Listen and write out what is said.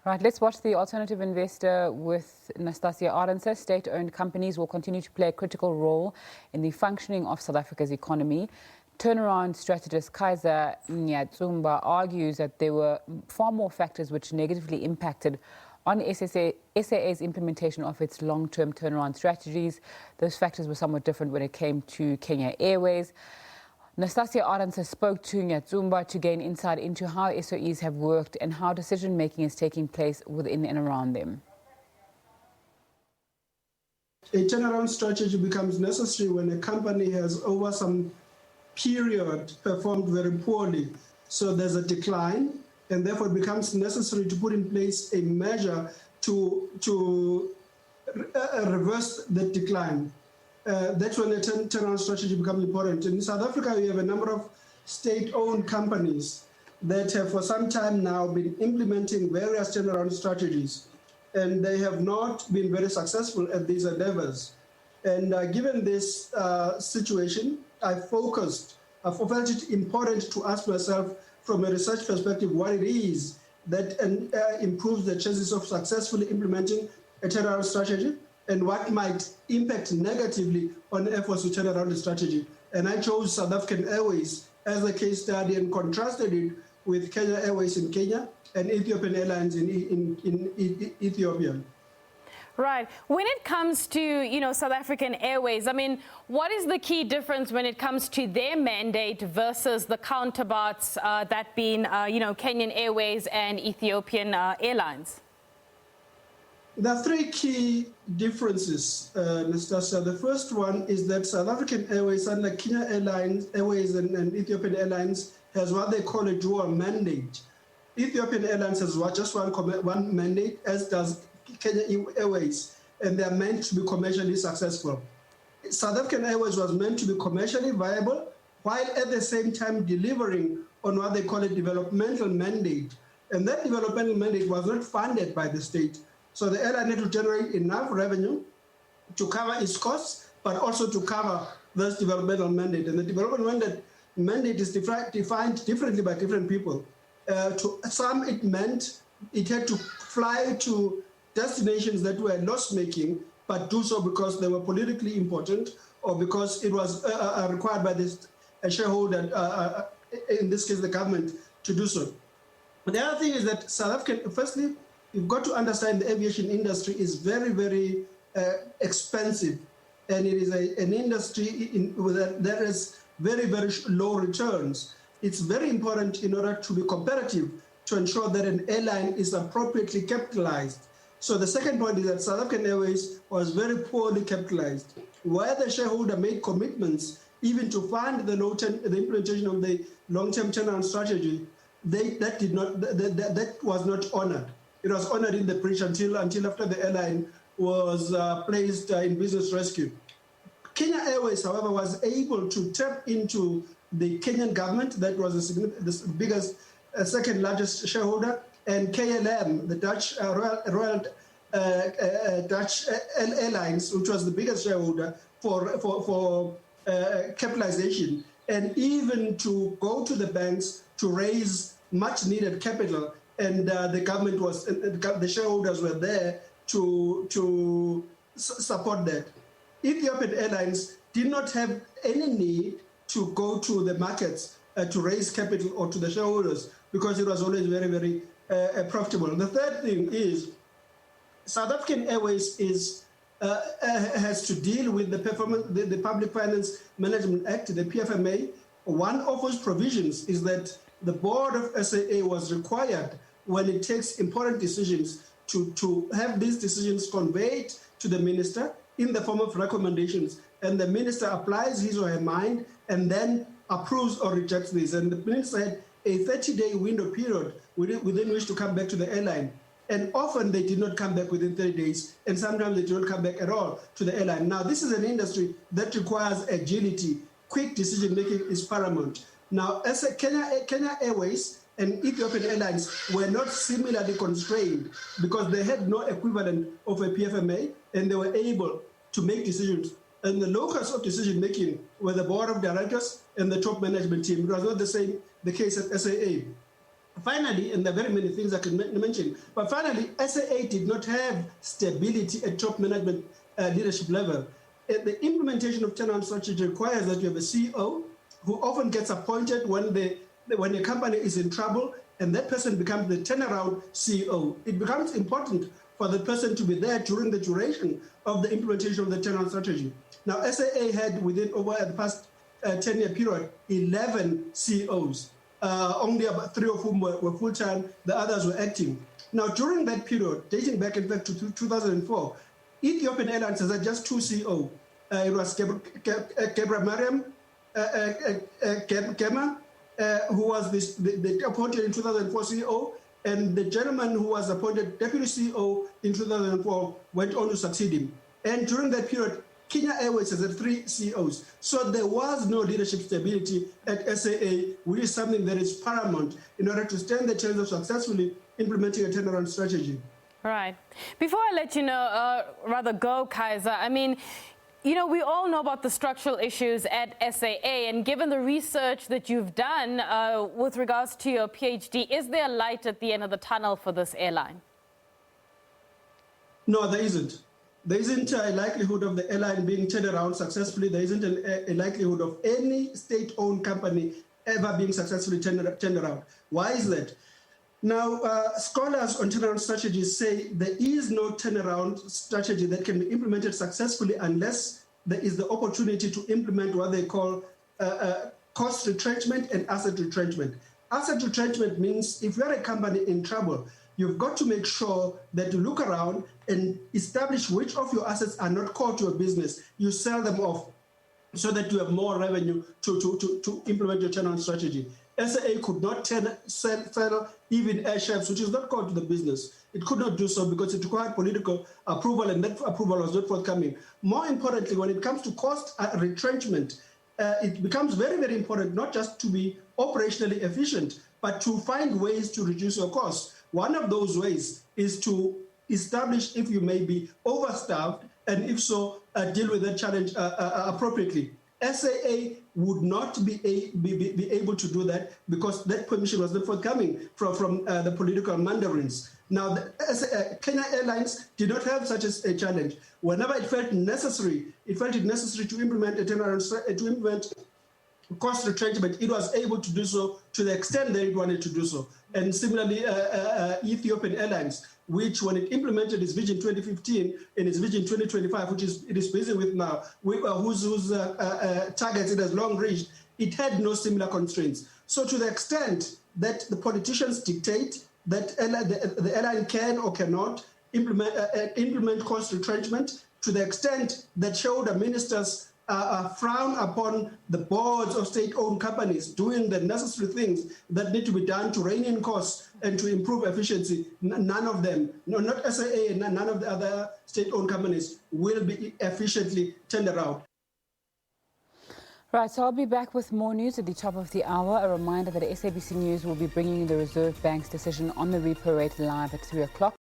Right, let's watch the alternative investor with Nastassia Arendse. State-owned companies will continue to play a critical role in the functioning of South Africa's economy. Turnaround strategist Kaizer Nyatsumba argues that there were far more factors which negatively impacted on SAA's implementation of its long-term turnaround strategies. Those factors were somewhat different when it came to Kenya Airways. Nastassia Arendse spoke to Nyatsumba to gain insight into how SOEs have worked and how decision-making is taking place within and around them. A turnaround strategy becomes necessary when a company has, over some period, performed very poorly. So there's a decline, and therefore it becomes necessary to put in place a measure to reverse the decline. That's when the turnaround strategy becomes important. In South Africa, we have a number of state-owned companies that have for some time now been implementing various turnaround strategies, and they have not been very successful at these endeavors. And given this situation, I felt it important to ask myself from a research perspective what it is that improves the chances of successfully implementing a turnaround strategy, and what might impact negatively on efforts to turn around the strategy. And I chose South African Airways as a case study and contrasted it with Kenya Airways in Kenya and Ethiopian Airlines in Ethiopia. Right. When it comes to, South African Airways, I mean, what is the key difference when it comes to their mandate versus the counterparts, that being, Kenyan Airways and Ethiopian Airlines? There are three key differences, Nastassia. The first one is that South African Airways, unlike Kenya Airways and Ethiopian Airlines, has what they call a dual mandate. Ethiopian Airlines has just one mandate, as does Kenya Airways, and they are meant to be commercially successful. South African Airways was meant to be commercially viable, while at the same time delivering on what they call a developmental mandate. And that developmental mandate was not funded by the state. So the airline had to generate enough revenue to cover its costs, but also to cover this developmental mandate. And the developmental mandate is defined differently by different people. To some, it meant it had to fly to destinations that were loss-making, but do so because they were politically important or because it was required by this shareholder, in this case the government, to do so. But the other thing is that South African, firstly, you've got to understand the aviation industry is very, very expensive, and it is an industry that has very, very low returns. It's very important in order to be competitive to ensure that an airline is appropriately capitalized. So the second point is that South African Airways was very poorly capitalized. Where the shareholder made commitments even to fund the implementation of the long-term turnaround strategy, that was not honored. It was honored in the breach until after the airline was placed in business rescue. Kenya Airways, however, was able to tap into the Kenyan government, that was the biggest, second largest shareholder, and KLM, the Dutch Royal Dutch Airlines, which was the biggest shareholder for capitalization, and even to go to the banks to raise much needed capital. And the government the shareholders were there to support that. Ethiopian Airlines did not have any need to go to the markets to raise capital or to the shareholders because it was always very, very profitable. And the third thing is South African Airways has to deal with the Public Finance Management Act, the PFMA. One of those provisions is that the board of SAA was required, when it takes important decisions, to have these decisions conveyed to the minister in the form of recommendations. And the minister applies his or her mind and then approves or rejects this. And the minister had a 30-day window period within which to come back to the airline. And often they did not come back within 30 days, and sometimes they did not come back at all to the airline. Now, this is an industry that requires agility. Quick decision-making is paramount. Now, as Kenya Airways and Ethiopian Airlines were not similarly constrained because they had no equivalent of a PFMA, and they were able to make decisions. And the locus of decision-making were the board of directors and the top management team. It was not the case at SAA. Finally, and there are very many things I can mention, but finally, SAA did not have stability at top management leadership level. The implementation of turnaround strategy requires that you have a CEO who often gets appointed when a company is in trouble, and that person becomes the turnaround CEO. It becomes important for the person to be there during the duration of the implementation of the turnaround strategy. Now, SAA had over the past 10-year period, 11 CEOs. Only about 3 of whom were full-time, the others were acting. Now, during that period, dating back in fact to 2004, Ethiopian Airlines has had just 2 CEOs. It was Gebra Mariam Gema, who was the appointed in 2004 CEO, and the gentleman who was appointed deputy CEO in 2004 went on to succeed him. And during that period, Kenya Airways has had 3 CEOs. So there was no leadership stability at SAA, which is something that is paramount in order to stand the chance of successfully implementing a turnaround strategy. Right. Before I let you know, go, Kaizer, I mean, you know, we all know about the structural issues at SAA, and given the research that you've done with regards to your PhD, is there a light at the end of the tunnel for this airline? No, there isn't. There isn't a likelihood of the airline being turned around successfully. There isn't a likelihood of any state-owned company ever being successfully turned around. Why is that? Now, scholars on turnaround strategies say there is no turnaround strategy that can be implemented successfully unless there is the opportunity to implement what they call cost retrenchment and asset retrenchment. Asset retrenchment means if you're a company in trouble, you've got to make sure that you look around and establish which of your assets are not core to your business. You sell them off so that you have more revenue to implement your turnaround strategy. SAA could not sell even airships, which is not core to the business. It could not do so because it required political approval, and that approval was not forthcoming. More importantly, when it comes to cost retrenchment, it becomes very, very important not just to be operationally efficient, but to find ways to reduce your costs. One of those ways is to establish if you may be overstaffed, and if so, deal with that challenge appropriately. SAA would not be able to do that because that permission was not forthcoming from the political mandarins. Now, Kenya Airlines did not have such a challenge. Whenever it felt it necessary to implement a turnaround, to implement cost retrenchment, it was able to do so to the extent that it wanted to do so. And similarly, Ethiopian Airlines, which when it implemented its Vision 2015 and its Vision 2025, which it is busy with now, whose targets it has long reached, it had no similar constraints. So to the extent that the politicians dictate that the airline can or cannot implement cost retrenchment, to the extent that shareholder ministers frown upon the boards of state-owned companies doing the necessary things that need to be done to rein in costs and to improve efficiency, none of them, no, not SAA and none of the other state-owned companies will be efficiently turned around. Right, so I'll be back with more news at the top of the hour. A reminder that SABC News will be bringing you the Reserve Bank's decision on the repo rate live at 3 o'clock.